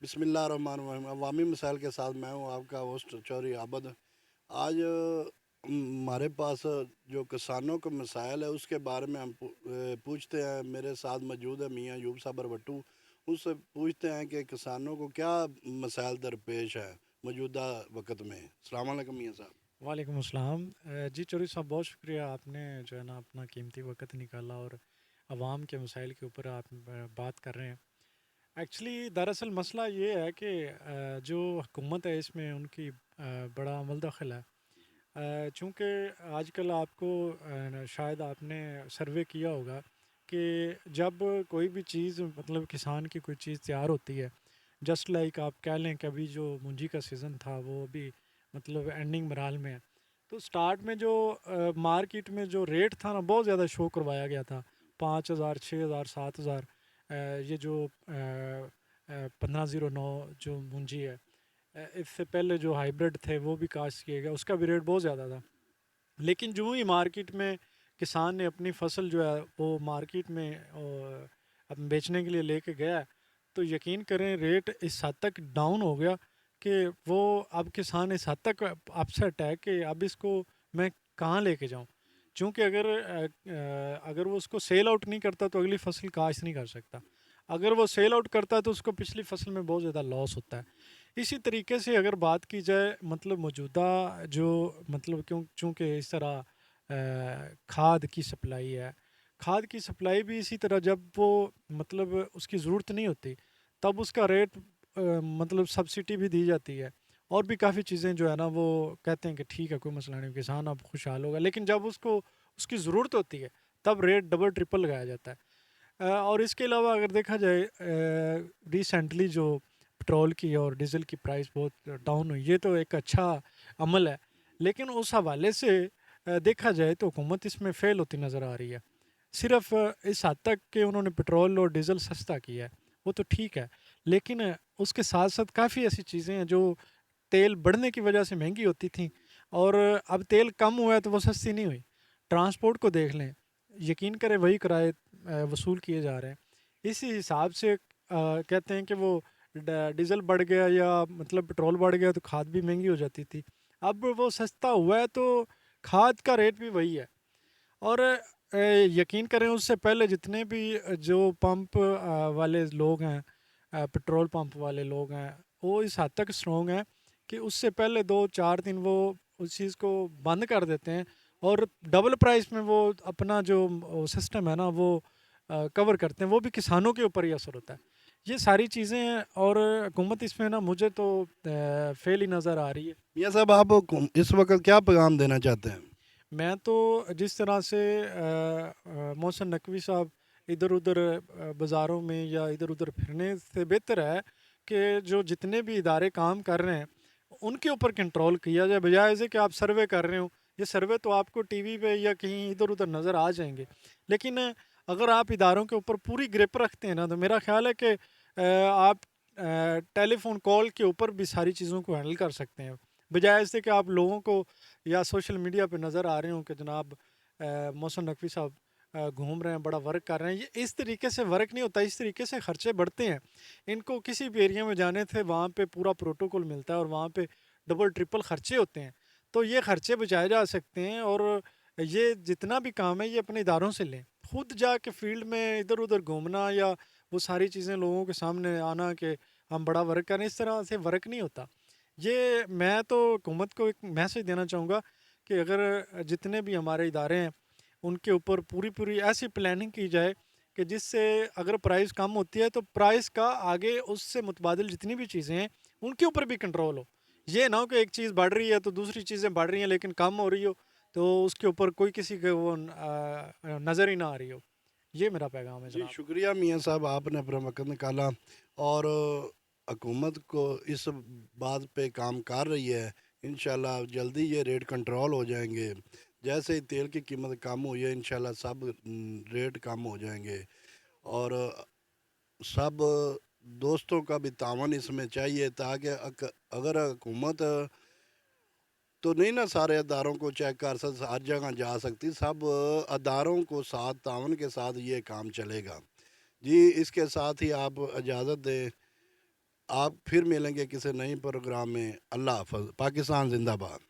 بسم اللہ الرحمن الرحیم، عوامی مسائل کے ساتھ میں ہوں آپ کا ہوسٹ چوری عابد۔ آج ہمارے پاس جو کسانوں کے مسائل ہے اس کے بارے میں ہم پوچھتے ہیں۔ میرے ساتھ موجود ہے میاں ایوب صابر بٹو، اس سے پوچھتے ہیں کہ کسانوں کو کیا مسائل درپیش ہے موجودہ وقت میں۔ السلام علیکم میاں صاحب۔ وعلیکم السلام۔ جی چوری صاحب، بہت شکریہ، آپ نے جو ہے نا اپنا قیمتی وقت نکالا اور عوام کے مسائل کے اوپر آپ بات کر رہے ہیں۔ ایکچولی دراصل مسئلہ یہ ہے کہ جو حکومت ہے اس میں ان کی بڑا عمل دخل ہے۔ چونکہ آج کل آپ کو شاید آپ نے سروے کیا ہوگا کہ جب کوئی بھی چیز مطلب کسان کی کوئی چیز تیار ہوتی ہے، جسٹ لائک آپ کہہ لیں کہ ابھی جو مونجی کا سیزن تھا وہ ابھی مطلب اینڈنگ مرحل میں ہے، تو سٹارٹ میں جو مارکیٹ میں جو ریٹ تھا نا بہت زیادہ شو کروایا گیا تھا، 5,000 6,000 7,000۔ یہ جو 1509 جو مونجی ہے، اس سے پہلے جو ہائیبرڈ تھے وہ بھی کاشت کیے گئے، اس کا بھی ریٹ بہت زیادہ تھا۔ لیکن جو ہی مارکیٹ میں کسان نے اپنی فصل جو ہے وہ مارکیٹ میں اب بیچنے کے لیے لے کے گیا، تو یقین کریں ریٹ اس حد تک ڈاؤن ہو گیا کہ وہ اب کسان اس حد تک اپسیٹ ہے کہ اب اس کو میں کہاں لے کے جاؤں، چونکہ اگر وہ اس کو سیل آؤٹ نہیں کرتا تو اگلی فصل کاشت نہیں کر سکتا، اگر وہ سیل آؤٹ کرتا ہے تو اس کو پچھلی فصل میں بہت زیادہ لاس ہوتا ہے۔ اسی طریقے سے اگر بات کی جائے مطلب موجودہ جو مطلب چونکہ اس طرح کھاد کی سپلائی ہے، کھاد کی سپلائی بھی اسی طرح جب وہ مطلب اس کی ضرورت نہیں ہوتی تب اس کا ریٹ مطلب سبسڈی بھی دی جاتی ہے، اور بھی کافی چیزیں جو ہے نا وہ کہتے ہیں کہ ٹھیک ہے کوئی مسئلہ نہیں، کسان اب خوشحال ہوگا، لیکن جب اس کی ضرورت ہوتی ہے تب ریٹ ڈبل ٹرپل لگایا جاتا ہے۔ اور اس کے علاوہ اگر دیکھا جائے ریسنٹلی جو پٹرول کی اور ڈیزل کی پرائس بہت ڈاؤن ہوئی، یہ تو ایک اچھا عمل ہے، لیکن اس حوالے سے دیکھا جائے تو حکومت اس میں فیل ہوتی نظر آ رہی ہے۔ صرف اس حد تک کہ انہوں نے پٹرول اور ڈیزل سستا کیا ہے وہ تو ٹھیک ہے، لیکن اس کے ساتھ ساتھ کافی ایسی چیزیں ہیں جو تیل بڑھنے کی وجہ سے مہنگی ہوتی تھیں، اور اب تیل کم ہوا ہے تو وہ سستی نہیں ہوئی۔ ٹرانسپورٹ کو دیکھ لیں، یقین کریں وہی کرائے وصول کیے جا رہے ہیں، اسی حساب سے کہتے ہیں کہ وہ ڈیزل بڑھ گیا یا مطلب پٹرول بڑھ گیا تو کھاد بھی مہنگی ہو جاتی تھی، اب وہ سستا ہوا ہے تو کھاد کا ریٹ بھی وہی ہے۔ اور یقین کریں اس سے پہلے جتنے بھی جو پمپ والے لوگ ہیں، پٹرول پمپ والے لوگ ہیں، وہ اس حد تک اسٹرانگ ہیں کہ اس سے پہلے 2 4 دن وہ اس چیز کو بند کر دیتے ہیں، اور ڈبل پرائس میں وہ اپنا جو سسٹم ہے نا وہ کور کرتے ہیں، وہ بھی کسانوں کے اوپر ہی اثر ہوتا ہے۔ یہ ساری چیزیں ہیں، اور حکومت اس میں نا مجھے تو فیل ہی نظر آ رہی ہے۔ میاں صاحب، آپ اس وقت کیا پیغام دینا چاہتے ہیں؟ میں تو جس طرح سے محسن نقوی صاحب ادھر ادھر بازاروں میں یا ادھر ادھر پھرنے سے بہتر ہے کہ جو جتنے بھی ادارے کام کر رہے ہیں ان کے اوپر کنٹرول کیا جائے، بجائے سے کہ آپ سروے کر رہے ہو۔ یہ سروے تو آپ کو ٹی وی پہ یا کہیں ادھر ادھر نظر آ جائیں گے، لیکن اگر آپ اداروں کے اوپر پوری گرپ رکھتے ہیں نا تو میرا خیال ہے کہ آپ ٹیلی فون کال کے اوپر بھی ساری چیزوں کو ہینڈل کر سکتے ہیں، بجائے سے کہ آپ لوگوں کو یا سوشل میڈیا پہ نظر آ رہے ہوں کہ جناب محسن نقوی صاحب گھوم رہے ہیں، بڑا ورک کر رہے ہیں۔ یہ اس طریقے سے ورک نہیں ہوتا، اس طریقے سے خرچے بڑھتے ہیں۔ ان کو کسی بھی ایریا میں جانے تھے وہاں پہ پورا پروٹوکول ملتا ہے اور وہاں پہ ڈبل ٹرپل خرچے ہوتے ہیں، تو یہ خرچے بچائے جا سکتے ہیں۔ اور یہ جتنا بھی کام ہے یہ اپنے اداروں سے لیں، خود جا کے فیلڈ میں ادھر ادھر گھومنا یا وہ ساری چیزیں لوگوں کے سامنے آنا کہ ہم بڑا ورک کریں، اس طرح سے ورک نہیں ہوتا۔ یہ میں تو حکومت کو ایک میسج دینا چاہوں گا کہ اگر جتنے بھی ہمارے ادارے ہیں ان کے اوپر پوری ایسی پلاننگ کی جائے کہ جس سے اگر پرائز کم ہوتی ہے تو پرائز کا آگے اس سے متبادل جتنی بھی چیزیں ہیں ان کے اوپر بھی کنٹرول ہو۔ یہ نہ ہو کہ ایک چیز بڑھ رہی ہے تو دوسری چیزیں بڑھ رہی ہیں لیکن کم ہو رہی ہو تو اس کے اوپر کوئی کسی کے وہ نظر ہی نہ آ رہی ہو۔ یہ میرا پیغام ہے جی جناب۔ شکریہ میاں صاحب، آپ نے اپنا وقت نکالا اور حکومت کو اس بات پہ کام کر رہی ہے۔ انشاءاللہ جلدی یہ ریٹ کنٹرول ہو جائیں گے، جیسے ہی تیل کی قیمت کم ہوئی ہے انشاءاللہ سب ریٹ کم ہو جائیں گے، اور سب دوستوں کا بھی تعاون اس میں چاہیے تاکہ اگر حکومت تو نہیں نا سارے اداروں کو چیک کر سکتی، ہر جگہ جا سکتی، سب اداروں کو ساتھ تعاون کے ساتھ یہ کام چلے گا۔ جی اس کے ساتھ ہی آپ اجازت دیں آپ پھر ملیں گے کسی نئی پروگرام میں. اللہ حافظ. پاکستان زندہ باد.